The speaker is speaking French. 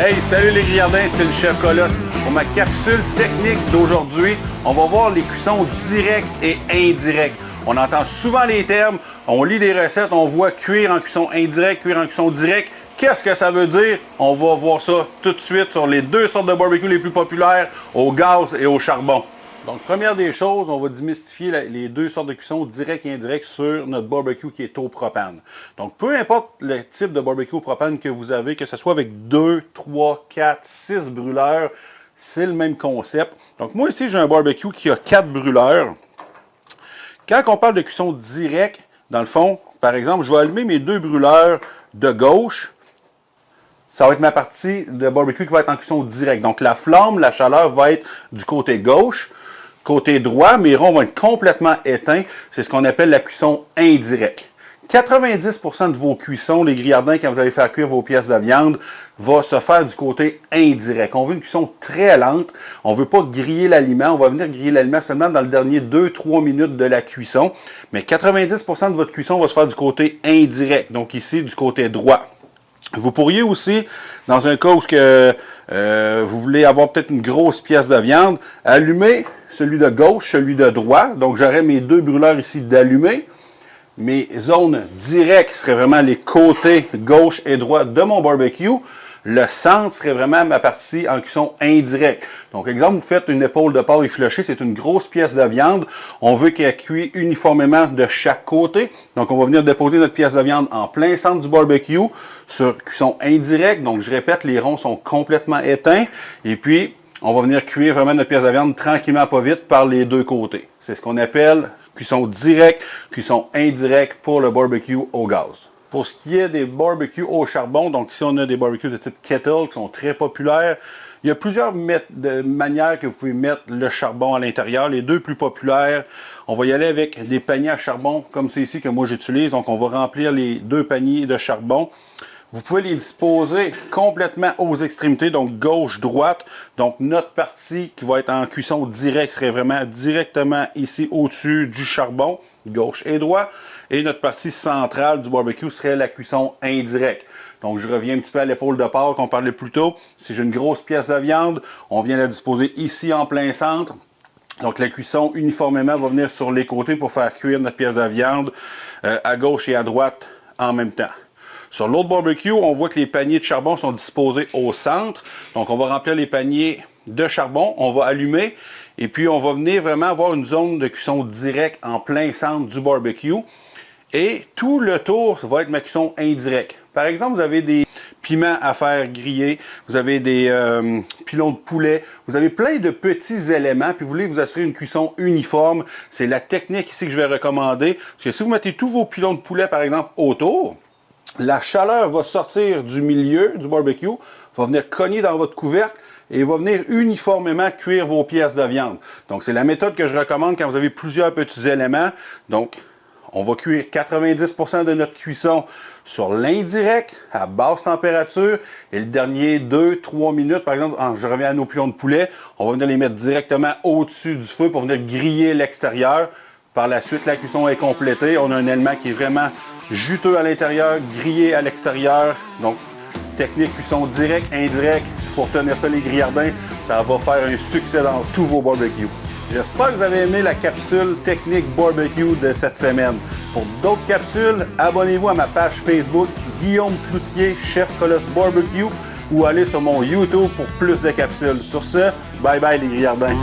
Hey, salut les grillardins, c'est le chef Colosse. Pour ma capsule technique d'aujourd'hui, on va voir les cuissons directes et indirectes. On entend souvent les termes, on lit des recettes, on voit cuire en cuisson indirecte, cuire en cuisson directe. Qu'est-ce que ça veut dire? On va voir ça tout de suite sur les deux sortes de barbecue les plus populaires, au gaz et au charbon. Donc, première des choses, on va démystifier les deux sortes de cuisson direct et indirect sur notre barbecue qui est au propane. Donc, peu importe le type de barbecue au propane que vous avez, que ce soit avec 2, 3, 4, 6 brûleurs, c'est le même concept. Donc, moi ici, j'ai un barbecue qui a 4 brûleurs. Quand on parle de cuisson direct, dans le fond, par exemple, je vais allumer mes deux brûleurs de gauche. Ça va être ma partie de barbecue qui va être en cuisson directe. Donc, la flamme, la chaleur va être du côté gauche. Côté droit, mes ronds vont être complètement éteints. C'est ce qu'on appelle la cuisson indirecte. 90% de vos cuissons, les grillardins, quand vous allez faire cuire vos pièces de viande, va se faire du côté indirect. On veut une cuisson très lente. On ne veut pas griller l'aliment. On va venir griller l'aliment seulement dans le dernier 2-3 minutes de la cuisson. Mais 90% de votre cuisson va se faire du côté indirect. Donc ici, du côté droit. Vous pourriez aussi, dans un cas où vous voulez avoir peut-être une grosse pièce de viande, allumer celui de gauche, celui de droit. Donc, j'aurais mes deux brûleurs ici d'allumer. Mes zones directes seraient vraiment les côtés gauche et droit de mon barbecue. Le centre serait vraiment ma partie en cuisson indirecte. Donc, exemple, vous faites une épaule de porc effilochée, c'est une grosse pièce de viande. On veut qu'elle cuise uniformément de chaque côté. Donc, on va venir déposer notre pièce de viande en plein centre du barbecue sur cuisson indirecte. Donc, je répète, les ronds sont complètement éteints. Et puis, on va venir cuire vraiment notre pièce de viande tranquillement, pas vite, par les deux côtés. C'est ce qu'on appelle cuisson directe, cuisson indirecte pour le barbecue au gaz. Pour ce qui est des barbecues au charbon, donc ici on a des barbecues de type kettle qui sont très populaires. Il y a plusieurs manières que vous pouvez mettre le charbon à l'intérieur. Les deux plus populaires, on va y aller avec des paniers à charbon comme c'est ici que moi j'utilise. Donc on va remplir les deux paniers de charbon. Vous pouvez les disposer complètement aux extrémités, donc gauche-droite. Donc notre partie qui va être en cuisson directe serait vraiment directement ici au-dessus du charbon, gauche et droit. Et notre partie centrale du barbecue serait la cuisson indirecte. Donc je reviens un petit peu à l'épaule de porc qu'on parlait plus tôt. Si j'ai une grosse pièce de viande, on vient la disposer ici en plein centre. Donc la cuisson uniformément va venir sur les côtés pour faire cuire notre pièce de viande à gauche et à droite en même temps. Sur l'autre barbecue, on voit que les paniers de charbon sont disposés au centre. Donc, on va remplir les paniers de charbon, on va allumer et puis on va venir vraiment avoir une zone de cuisson directe en plein centre du barbecue. Et tout le tour va être ma cuisson indirecte. Par exemple, vous avez des piments à faire griller, vous avez des pilons de poulet, vous avez plein de petits éléments, puis vous voulez vous assurer une cuisson uniforme. C'est la technique ici que je vais recommander. Parce que si vous mettez tous vos pilons de poulet, par exemple, autour, la chaleur va sortir du milieu du barbecue, va venir cogner dans votre couvercle et va venir uniformément cuire vos pièces de viande. Donc, c'est la méthode que je recommande quand vous avez plusieurs petits éléments. Donc, on va cuire 90% de notre cuisson sur l'indirect, à basse température. Et le dernier 2-3 minutes, par exemple, je reviens à nos pilons de poulet, on va venir les mettre directement au-dessus du feu pour venir griller l'extérieur. Par la suite, la cuisson est complétée. On a un élément qui est vraiment juteux à l'intérieur, grillé à l'extérieur. Donc, technique cuisson direct, indirect. Il faut retenir ça, les grillardins. Ça va faire un succès dans tous vos barbecues. J'espère que vous avez aimé la capsule technique barbecue de cette semaine. Pour d'autres capsules, abonnez-vous à ma page Facebook Guillaume Cloutier, Chef Colosse Barbecue, ou allez sur mon YouTube pour plus de capsules. Sur ce, bye bye les grillardins.